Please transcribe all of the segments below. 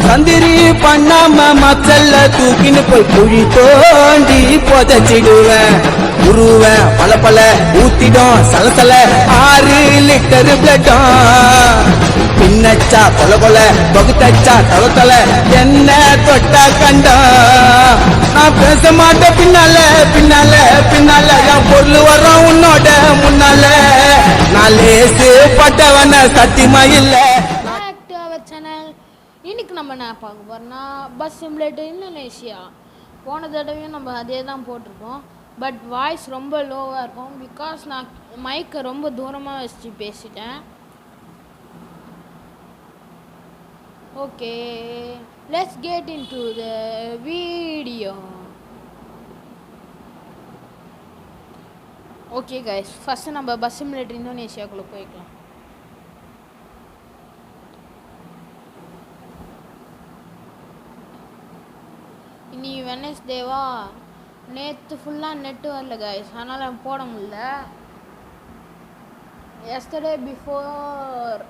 தந்திரி பண்ணாம மச்சல்ல தூக்கின்னு போய் குழி தோண்டி புதைச்சிடுவேன். உருவேன் பல பல ஊத்திடும் சலசல 6 லிட்டர் பிளட்டும். பின்னச்சா கொல கொல பகுத்தச்சா தல தல என்ன தொட்டா கண்டா. நான் பேச மாட்டேன் பின்னால பின்னால பின்னால என் பொருள் வர்றான் உன்னோட முன்னால. நான் லேசு பட்டவன சத்தியமா இல்ல. சேனல் இன்னைக்கு நம்ம என்ன பார்க்க போறோம்னா பஸ் சிமுலேட்டர் இந்தோனேஷியா. போன தடவையும் நம்ம அதே தான் போட்டிருக்கோம். பட் வாய்ஸ் ரொம்ப லோவாக இருக்கும். பிகாஸ் நான் மைக்கை ரொம்ப தூரமாக வச்சு பேசிட்டேன். Okay, let's get into the video. Okay guys, first நம்ம பஸ் சிமுலேட்டர் இந்தோனேஷியாக்குள்ளே போய்க்கலாம். இனி வெனஸ்டேவா, நேற்று ஃபுல்லாக நெட்டு வரல கைஸ், அதனால் போட முடியல. எஸ்டர்டே பிஃபோர்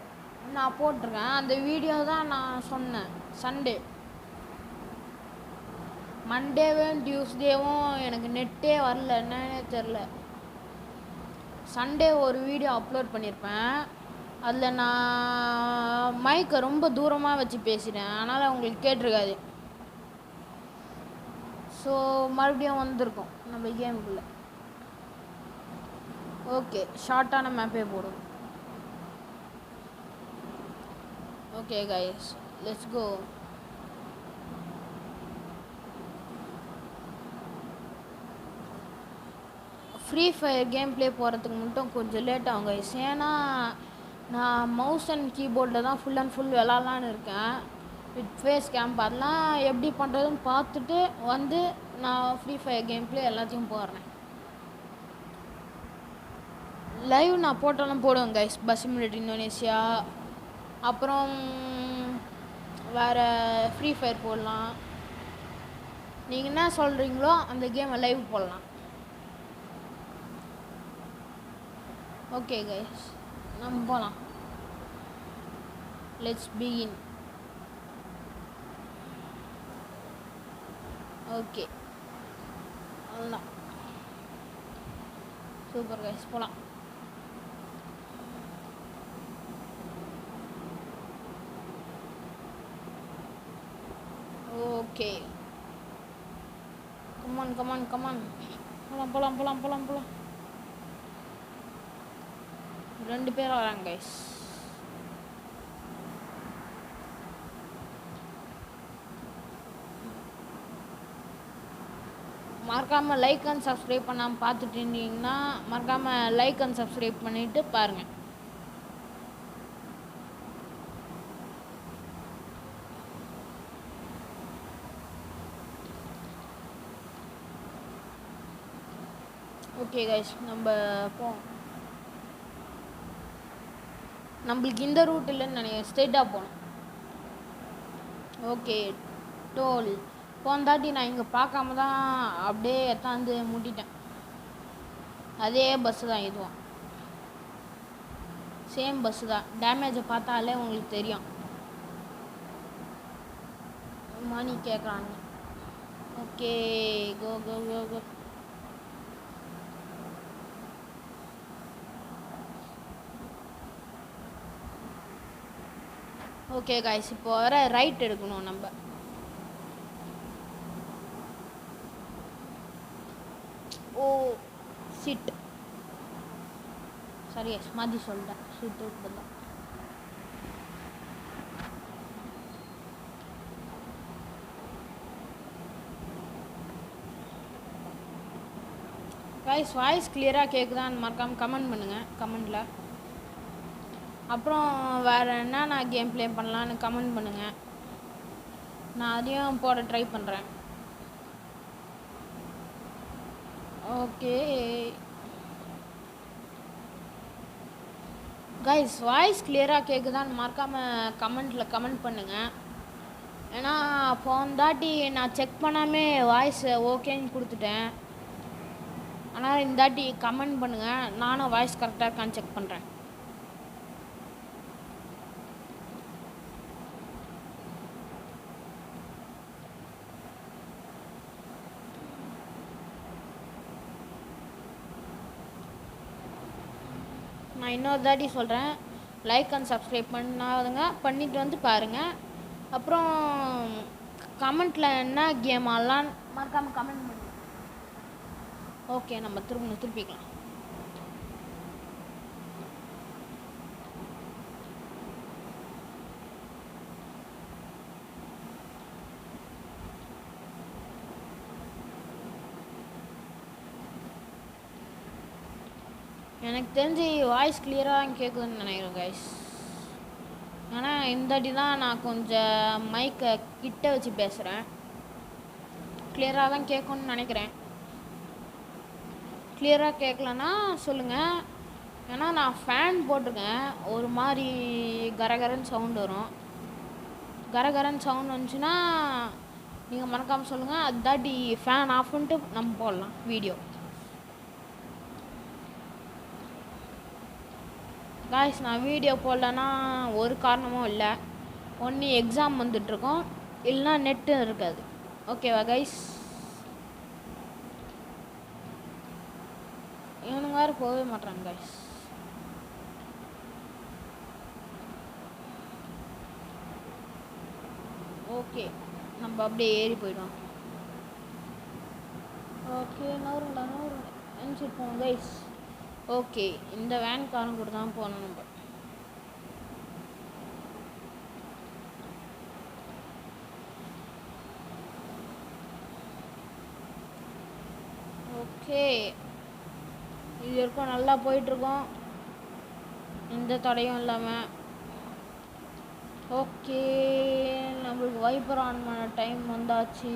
நான் போட்டிருக்கேன், அந்த வீடியோ தான் நான் சொன்னேன். சண்டே, மண்டேவும் டியூஸ்டேவும் எனக்கு நெட்டே வரல, என்னன்னே தெரில. சண்டே ஒரு வீடியோ அப்லோட் பண்ணியிருப்பேன். அதில் நான் மைக்கை ரொம்ப தூரமாக வச்சு பேசிட்டேன், அதனால் உங்களுக்கு கேட்டிருக்காது. ஸோ மறுபடியும் வந்திருக்கோம் நம்ம கேமுக்குள்ளே. ஓகே, ஷார்ட்டான மேப்பே போடும். Okay guys, let's go. Free fire game play போகிறதுக்கு மட்டும் கொஞ்சம் லேட் ஆகும் கைஸ். ஏன்னா நான் மவுஸ் அண்ட் கீபோர்டில் தான் ஃபுல் அண்ட் ஃபுல் விளாட்லான்னு இருக்கேன். வித் ஃபேஸ் கேம்ப் அதெல்லாம் எப்படி பண்ணுறதுன்னு பார்த்துட்டு வந்து நான் ஃப்ரீ ஃபயர் கேம் ப்ளே எல்லாத்தையும் போடுறேன். லைவ் நான் போட்டாலும் போடுவேன் கைஸ், பஸ் சிமுலேட்டர் இந்தோனேஷியா. அப்புறம் வேறு ஃப்ரீ ஃபயர் போடலாம். நீங்கள் என்ன சொல்கிறீங்களோ அந்த கேமை லைவ் போடலாம். ஓகே கைஸ், நம்ம போகலாம். Let's begin. ஓகே, அவ்வளோதான். சூப்பர் கைஸ், போகலாம். ஓகே, கமான் கமான் கமான், போகலாம் போகலாம் போகலாம் போகலாம் போகலாம். 2 பேர் வராங்க கைஸ். மறக்காமல் லைக் அண்ட் சப்ஸ்கிரைப் பண்ணாமல் பார்த்துட்டு இருந்தீங்கன்னா மறக்காமல் லைக் அண்ட் சப்ஸ்கிரைப் பண்ணிவிட்டு பாருங்கள். ஓகே கைஸ், நம்ம போவோம். நம்மளுக்கு இந்த ரூட் இல்லைன்னு நினைக்கிறேன், ஸ்ட்ரெயிட்டாக போகணும். ஓகே, டோல் போந்தாட்டி நான் இங்கே பார்க்காம தான் அப்படியே எத்தாந்து முட்டிட்டேன். அதே பஸ்ஸு தான், இதுவும் சேம் பஸ்ஸு தான். டேமேஜை பார்த்தாலே உங்களுக்கு தெரியும். மணி கேட்குறாங்க. ஓகே, கோ கோ கோ கோ. ஓகே காய்ஸ், இப்போ வர ரைட் எடுக்கணும் நம்ம. ஓ சிட், சரி மாற்றி சொல்லிட்டேன், சிட் தான். காய்ஸ், வாய்ஸ் கிளியராக கேட்குதான்னு மறக்காமல் கமெண்ட் பண்ணுங்கள் கமெண்டில். அப்புறம் வேறு என்ன நான் கேம் ப்ளே பண்ணலான்னு கமெண்ட் பண்ணுங்கள், நான் அதையும் போட ட்ரை பண்ணுறேன். ஓகே கைஸ், வாய்ஸ் கிளியராக கேட்குதான்னு மறக்காமல் கமெண்ட்டில் கமெண்ட் பண்ணுங்கள். ஏன்னா போந்தாட்டி நான் செக் பண்ணாமே வாய்ஸ் ஓகேன்னு கொடுத்துட்டேன். ஆனால் இந்தாட்டி கமெண்ட் பண்ணுங்கள், நானும் வாய்ஸ் கரெக்டாக இருக்கான்னு செக் பண்ணுறேன். நான் இன்னொரு தாட்டி சொல்கிறேன், லைக் அண்ட் சப்ஸ்கிரைப் பண்ணாதுங்க, பண்ணிட்டு வந்து பாருங்கள். அப்புறம் கமெண்ட்டில் என்ன கேம் ஆடலாம் மறக்காமல் கமெண்ட் பண்ணுங்க. ஓகே, நம்ம திருப்பிக்கலாம். எனக்கு தெரிஞ்சு வாய்ஸ் கிளியராக கேட்குதுன்னு நினைக்கிறேன் கைஸ். ஆனால் இந்த வாட்டி தான் நான் கொஞ்சம் மைக்கை கிட்ட வச்சு பேசுகிறேன். கிளியராக தான் கேட்கும்னு நினைக்கிறேன். கிளியராக கேட்கலன்னா சொல்லுங்கள். ஏன்னா நான் ஃபேன் போட்டிருக்கேன், ஒரு மாதிரி கரகரன்னு சவுண்டு வரும். கரகரன்னு சவுண்ட் வந்துச்சுன்னா நீங்கள் மறக்காமல் சொல்லுங்கள். அதுதாட்டி ஃபேன் ஆஃப் பண்ணிட்டு நம்ம போடலாம் வீடியோ. காய்ஸ், நான் வீடியோ போடலன்னா ஒரு காரணமும் இல்லை. ஒன்று எக்ஸாம் வந்துட்டுருக்கோம், இல்லைனா நெட்டு இருக்காது. ஓகேவா கைஸ்? இவனுங்க வேறு போகவே மாட்டாங்க கைஸ். ஓகே, நம்ம அப்படியே ஏறி போயிடுவோம். ஓகே, நூறுங்களா நினச்சிருப்போம் கைஸ். ஓகே, இந்த வேன்காரன் கூட தான் போகணும் நம்ம. ஓகே, இது வரைக்கும் நல்லா போயிட்டுருக்கோம், எந்த தடையும் இல்லாமல். ஓகே, நம்மளுக்கு வைப்பர் ஆன் பண்ண டைம் வந்தாச்சு.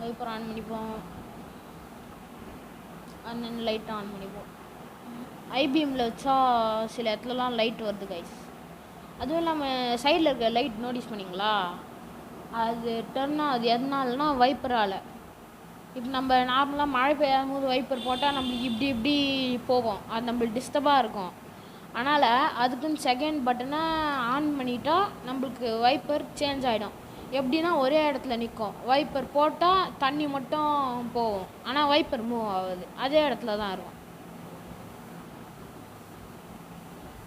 வைப்பர் ஆன் பண்ணிப்போம், அண்ட் தென் லைட் ஆன் பண்ணிப்போம். ஐபிஎம்மில் வச்சா சில இடத்துலலாம் லைட் வருது கைஸ். அதுவும் இல்லாமல் சைடில் இருக்க லைட் நோட்டீஸ் பண்ணிங்களா? அது டர்ன் ஆகுது எதனாலனா வைப்பரால். இப்போ நம்ம நார்மலாக மழை பெய்யாத போது வைப்பர் போட்டால் நம்மளுக்கு இப்படி இப்படி போகும், அது நம்மளுக்கு டிஸ்டர்பாக இருக்கும். அதனால் அதுக்குன்னு செகண்ட் பட்டனை ஆன் பண்ணிட்டா நம்மளுக்கு வைப்பர் சேஞ்ச் ஆகிடும். எப்படின்னா ஒரே இடத்துல நிற்கும். வைப்பர் போட்டால் தண்ணி மட்டும் போகும், ஆனால் வைப்பர் மூவ் ஆகுது, அதே இடத்துல தான் இருக்கும்.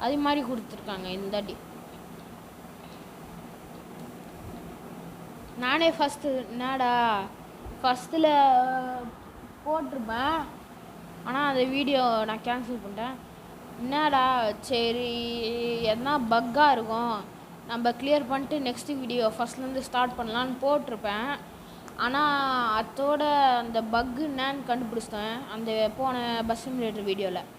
அது மாதிரி கொடுத்துருக்காங்க இந்த அடி. நானே என்னடா ஃபஸ்ட்டில் போட்டிருப்பேன், ஆனால் அந்த வீடியோ நான் கேன்சல் பண்ணிட்டேன். என்னடா சரி எதனா பக்காக இருக்கும், நம்ம கிளியர் பண்ணிட்டு நெக்ஸ்ட் வீடியோ ஃபஸ்ட்லேருந்து ஸ்டார்ட் பண்ணலான்னு போட்டிருப்பேன். ஆனால் அதோட அந்த பக்கு என்னன்னு கண்டுபிடிச்சிட்டேன் அந்த போன பஸ் சிமுலேட்டர் வீடியோவில்.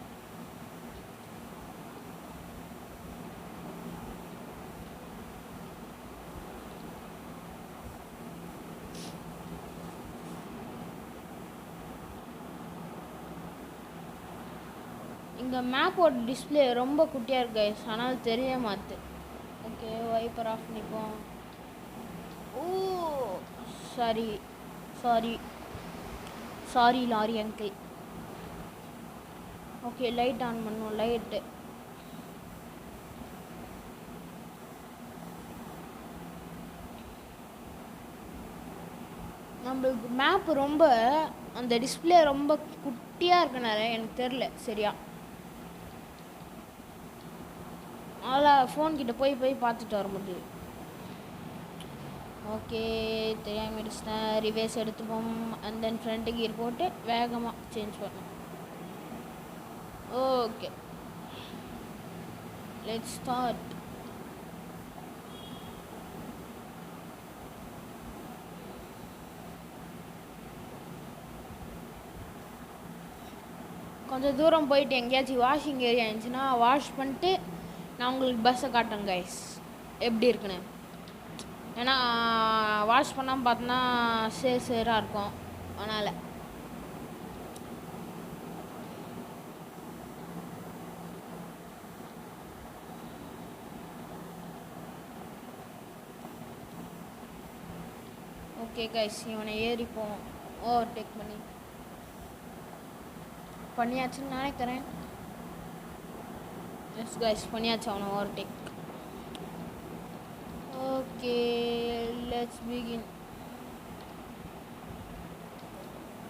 இங்கே மேப்போட டிஸ்பிளே ரொம்ப குட்டியாக இருக்கு கைஸ், ஆனால் தெரிய மாட்டுது. ஓகே, வைப்பர் ஆஃப் பண்ணிப்போம். Oh sorry sorry sorry lorry uncle. Okay, light on பண்ணுவோம். லைட்டு நம்மளுக்கு மேப்பு ரொம்ப அந்த டிஸ்பிளே ரொம்ப குட்டியாக இருக்கனால எனக்கு தெரில சரியா. அதனால் ஃபோன்கிட்ட போய் பார்த்துட்டு வர முடியுது. ஓகே, தெரியாமல் அடிச்சிட்டேன். ரிவேர்ஸ் எடுத்துப்போம், அண்ட் தென் ஃப்ரண்ட் கியர் போட்டு வேகமாக சேஞ்ச் பண்ணோம். Okay, let's start. கொஞ்சம் தூரம் போயிட்டு எங்கேயாச்சும் வாஷிங் ஏரியா இருந்துச்சுன்னா வாஷ் பண்ணிட்டு நான் உங்களுக்கு பஸ்ஸை காட்டுறேன் கைஸ் எப்படி இருக்குன்னு. ஏன்னா வாஷ் பண்ணாமல் பார்த்தோன்னா சேராக இருக்கும், அதனால். ஓகே கைஸ், இவனை ஏறிப்போம் ஓவர்டேக் பண்ணியாச்சுன்னு நினைக்கிறேன். எஸ் கைஸ், பண்ணியாச்சு அவனை overtake. Okay, let's begin.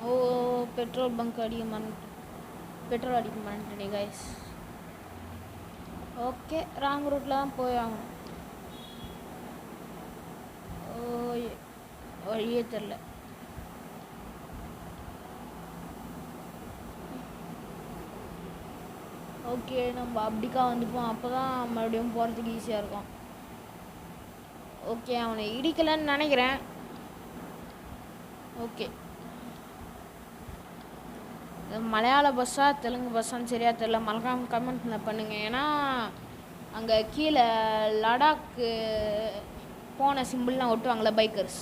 Oh, petrol bunk அடிக்க மறந்துட்டேன். பெட்ரோல் அடிக்க மாட்டேன் கைஸ். ஓகே, ராங் ரூட்டில் தான் போய் ஆகணும். வழியே தெரில. ஓகே, நம்ம அப்படிக்கா வந்துப்போம். அப்போ தான் மறுபடியும் போகிறதுக்கு ஈஸியாக இருக்கும். ஓகே, அவனை இடிக்கலைன்னு நினைக்கிறேன். ஓகே, மலையாள பஸ்ஸா தெலுங்கு பஸ்ஸான்னு சரியா தெரில. மறக்காம கமெண்ட்டில் பண்ணுங்கள். ஏன்னா அங்கே கீழே லடாக்கு போன சிம்பிள்லாம் ஒட்டுவாங்களே பைக்கர்ஸ்,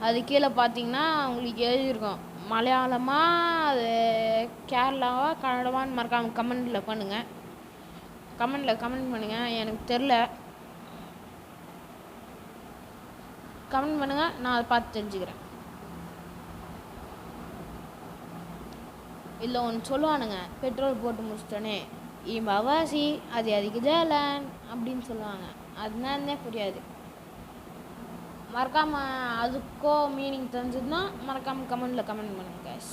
அது கீழே பார்த்தீங்கன்னா உங்களுக்கு எழுதியிருக்கோம். மலையாளமா அது கேரளாவா கன்னடமான்னு மறக்காம கமெண்டில் பண்ணுங்கள். கமெண்ட் பண்ணுங்கள். எனக்கு தெரில, கமெண்ட் பண்ணுங்கள், நான் அதை பார்த்து தெரிஞ்சுக்கிறேன். இல்லை ஒன்று சொல்லுவானுங்க, பெட்ரோல் போட்டு முடிச்சிட்டோன்னே இம்பாவாசி அது அதுக்கு ஜேலன் அப்படின்னு சொல்லுவாங்க. அதுனாலே புரியாது. மறக்காமல் அதுக்கோ மீனிங் தெரிஞ்சதுன்னா மறக்காமல் கமெண்ட் பண்ணுங்க கைஸ்.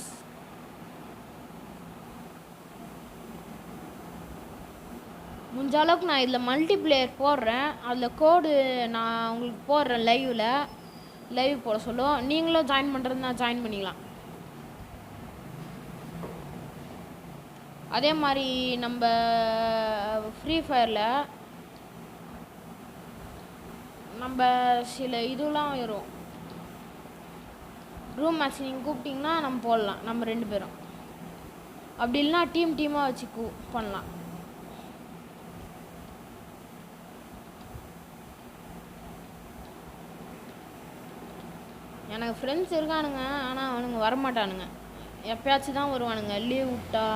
முடிஞ்ச அளவுக்கு நான் இதில் மல்டிப்ளேயர் போடுறேன். அதில் கோடு நான் உங்களுக்கு போடுறேன் லைவ் போட சொல்லுவோம். நீங்களும் ஜாயின் பண்ணுறதுனா ஜாயின் பண்ணிக்கலாம். அதே மாதிரி நம்ம ஃப்ரீ ஃபயரில் நம்ம சில இதுலாம் வரும். ரூம் மேட்ச் நீங்கள் கூப்பிட்டிங்கன்னா நம்ம போடலாம், நம்ம 2 பேரும். அப்படி இல்லைனா டீமாக வச்சு பண்ணலாம். எனக்கு ஃப்ரெண்ட்ஸ் இருக்கானுங்க, ஆனால் அவனுங்க வரமாட்டானுங்க. எப்பயாச்சும் தான் வருவானுங்க லீவ் விட்டா,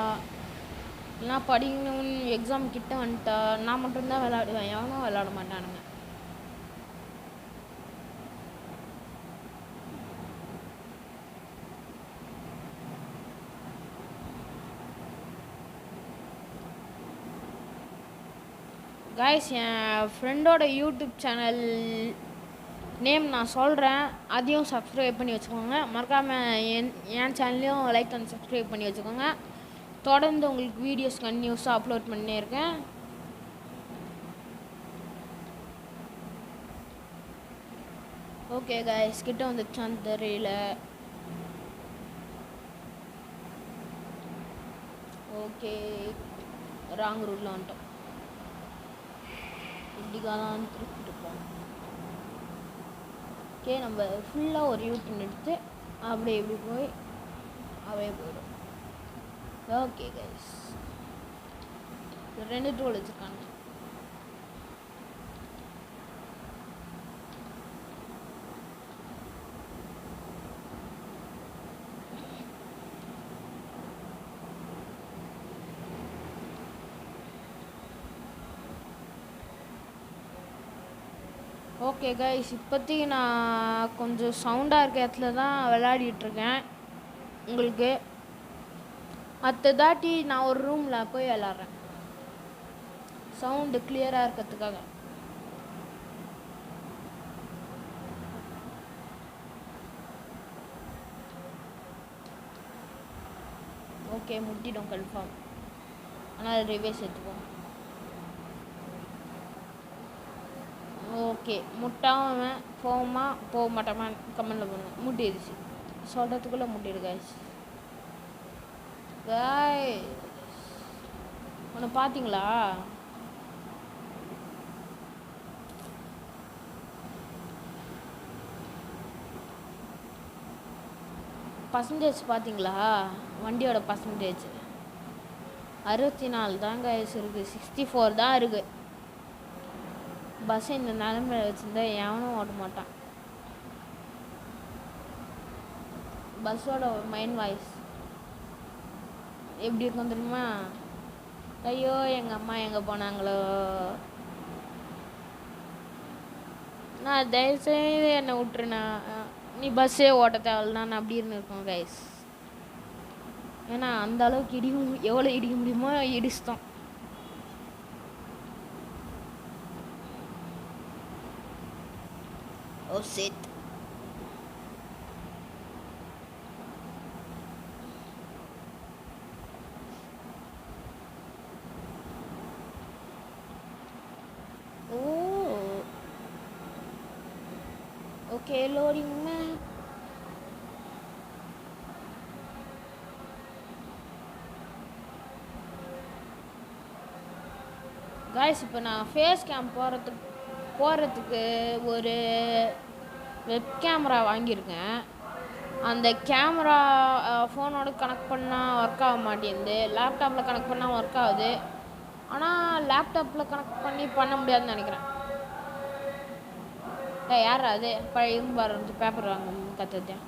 இல்லைனா படிக்கணும்னு எக்ஸாம் கிட்ட வந்துட்டா நான் மட்டும்தான் விளையாடுவேன். எவனும் விளையாட மாட்டானுங்க. கைஸ், என் ஃப்ரெண்டோட யூடியூப் சேனல் நேம் நான் சொல்கிறேன், அதையும் சப்ஸ்கிரைப் பண்ணி வச்சுக்கோங்க. மறக்காமல் என் சேனல்லையும் லைக் அண்ட் சப்ஸ்கிரைப் பண்ணி வச்சுக்கோங்க. தொடர்ந்து உங்களுக்கு வீடியோஸ் கன்டினியூஸாக அப்லோட் பண்ணியிருக்கேன். ஓகே கைஸ், கிட்ட வந்துச்சான்னு தெரியல. ஓகே, ராங் ரூட்டில் வந்துட்டோம். இப்படிக்காதான் திருப்பிட்டு போகணும். ஓகே, நம்ம ஃபுல்லாக ஒரு யூடியூப் எடுத்து அப்படியே இப்படி போய் அப்படியே போயிடும். ஓகே கைஸ், 2 டோல் வச்சுருக்காங்க. ஓகே கைஸ், இப்போதைக்கு நான் கொஞ்சம் சவுண்டாக இருக்க இடத்துல தான் விளையாடிட்டுருக்கேன். உங்களுக்கு தாட்டி நான் ஒரு ரூமில் போய் விளாட்றேன், சவுண்டு கிளியராக இருக்கிறதுக்காக. ஓகே, முட்டிடும் கன்ஃபார்ம். ஆனால் ரிவேஸ் எடுத்துப்போம். ஓகே, முட்டாமல் போவோமா போக மாட்டோமா கமெண்டில் பண்ணுங்க. முட்டிடுச்சு, சொல்கிறதுக்குள்ளே முட்டிடு கைஸ். ஒன்று பார்த்தீங்களா? பர்சன்டேஜ் பார்த்தீங்களா? வண்டியோட பர்சன்டேஜ் 64 தான் கைஸ் இருக்குது. 64 தான் இருக்குது. பஸ் இந்த நிலமையில வச்சுருந்தா எவனும் ஓட மாட்டான். பஸ்ஸோட மைண்ட் வாய்ஸ் எப்படி இருக்கும் தெரியுமா? ஐயோ எங்கள் அம்மா எங்கே போனாங்களோ, நான் தயவுசெய்து என்னை விட்டுருண்ணா, நீ பஸ்ஸே ஓட்ட தேவையில்ல, நான் அப்படி இருக்கோம் கைஸ். ஏன்னா அந்த அளவுக்கு எவ்வளோ இடிக்க முடியுமோ இடிச்சிட்டோம். Oh shit. Okay loading map. Guys இப்போ நான் ஃபேஸ் கேம் போகிறதுக்கு ஒரு வெப் கேமரா வாங்கியிருக்கேன். அந்த கேமரா ஃபோனோட கனெக்ட் பண்ணால் ஒர்க் ஆக மாட்டேங்குது, லேப்டாப்பில் கனெக்ட் பண்ணால் ஒர்க் ஆகுது. ஆனால் லேப்டாப்பில் கனெக்ட் பண்ண முடியாதுன்னு நினைக்கிறேன். யார் அது பழைய இரும்பு வந்து பேப்பர் வாங்குறது கற்றுட்டேன்.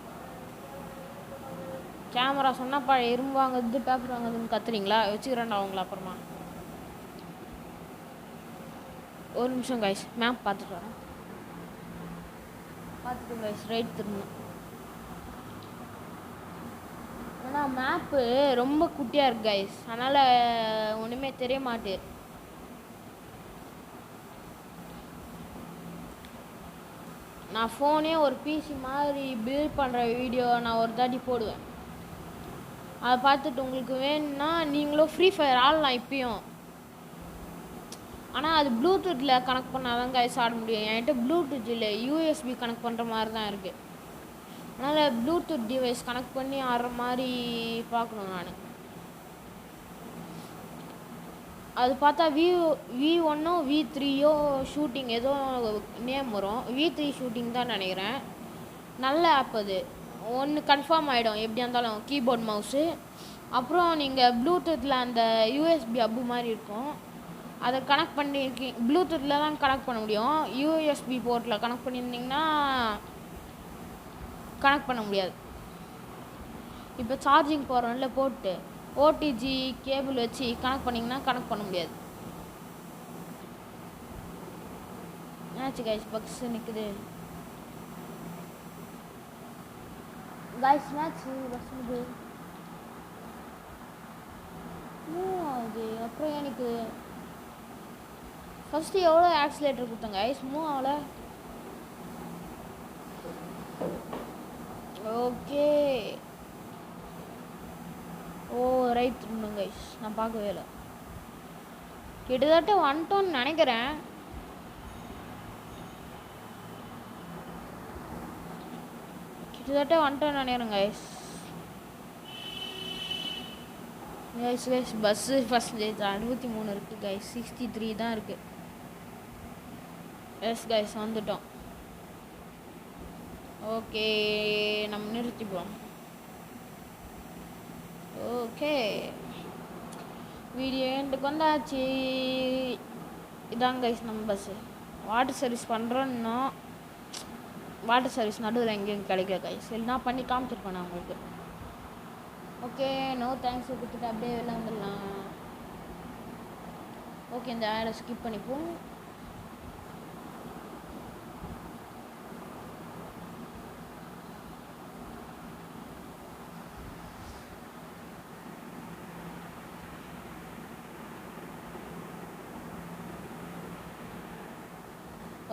கேமரா சொன்னால் பழைய இரும்பு வாங்குறது பேப்பர் வாங்குறதுன்னு கத்துறீங்களா? வச்சுக்கிறேன்டா அவங்கள அப்புறமா. ஒரு நிமிஷம் கைஸ், மேப் பார்த்துட்டு வரேன். பார்த்துட்டு கைஸ் ரைட் திரும்பணும். ஆனால் மேப்பு ரொம்ப குட்டியாக இருக்கு கைஸ், அதனால் ஒன்றுமே தெரிய மாட்டேது. நான் ஃபோனே ஒரு பிசி மாதிரி பில்ட் பண்ணுற வீடியோ நான் ஒரு தாட்டி போடுவேன். அதை பார்த்துட்டு உங்களுக்கு வேணும்னா நீங்களும் ஃப்ரீ ஃபயர் ஆடலாம் இப்பயும். ஆனால் அது ப்ளூடூத்தில் கனெக்ட் பண்ணால் தான் கைஸ் ஆட முடியும். என்கிட்ட ப்ளூடூத் இல்லை, யூஎஸ்பி கனெக்ட் பண்ணுற மாதிரி தான் இருக்குது. அதனால் ப்ளூடூத் டிவைஸ் கனெக்ட் பண்ணி ஆடுற மாதிரி பார்க்கணும் நான். அது பார்த்தா V1ஓ V3ஓ ஷூட்டிங் ஏதோ நேம் வரும். V3 ஷூட்டிங் தான் நினைக்கிறேன். நல்ல ஆப் அது. ஒன்று கன்ஃபார்ம் ஆகிடும் எப்படியா இருந்தாலும், கீபோர்ட் மவுஸு. அப்புறம் நீங்கள் ப்ளூடூத்தில் அந்த யூஎஸ்பி அப்பு மாதிரி இருக்கும், அதை கனெக்ட் பண்ணியிருக்கீங்க. ப்ளூடூத்தில் தான் கனெக்ட் பண்ண முடியும். யூஎஸ்பி போர்ட்டில் கனெக்ட் பண்ணியிருந்தீங்கன்னா கனெக்ட் பண்ண முடியாது. இப்போ சார்ஜிங் போகிறோம்ல போட்டு ஓடிஜி கேபிள் வச்சு கனெக்ட் பண்ணிங்கன்னா கனெக்ட் பண்ண முடியாது. என்னாச்சு கைஸ், பக்ஸ் நிற்குது கைஸ். என்னாச்சு பஸ் நிற்குது ஆகுது. அப்புறம் எனக்கு ஃபஸ்ட்டு எவ்வளோ ஆக்சிலேட்டர் கொடுத்தேன் கைஸ், மூவ் ஆகலை. ஓகே ஓ ரைட் திரும்பணும் கைஸ், நான் பார்க்கவே இல்லை. கிட்டத்தட்ட வந்துட்டோன்னு நினைக்கிறேன். கிட்டத்தட்ட வந்துட்டோன்னு நினைக்கிறேன் கைஸ். கைஸ் பஸ்ஸு பர்சன்டேஜ் 63 இருக்குது கைஸ், 63 தான் இருக்குது. எஸ் கைஸ் வந்துட்டோம். ஓகே நம்ம நிறுத்திப்போம். ஓகே வீடியோ எண்டுக்கு வந்தாச்சு. இதாங்க கைஸ் நம்ம பஸ்ஸு. வாட்டர் சர்வீஸ் பண்ணுறோன்னா வாட்டர் சர்வீஸ் நடுவில் எங்கேயும் கிடைக்கல கைஸ், இல்லைனா பண்ணி காமிச்சிருப்பேன் நான் உங்களுக்கு. ஓகே நோ தேங்க்ஸ் கொடுத்துட்டு அப்படியே வெளில வந்துடலாம். ஓகே இந்த ஆடை ஸ்கிப் பண்ணிப்போம்.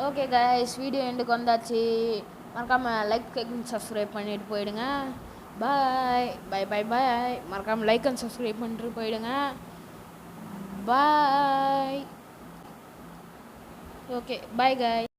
ஓகே கைஸ் வீடியோ எண்டுக்கு வந்தாச்சு. மறக்காமல் லைக் அண்ட் சப்ஸ்கிரைப் பண்ணிட்டு போயிடுங்க. பாய் பாய் பாய் பாய். மறக்காமல் லைக் அண்ட் சப்ஸ்கிரைப் பண்ணிட்டு போயிடுங்க. பாய். Okay bye guys.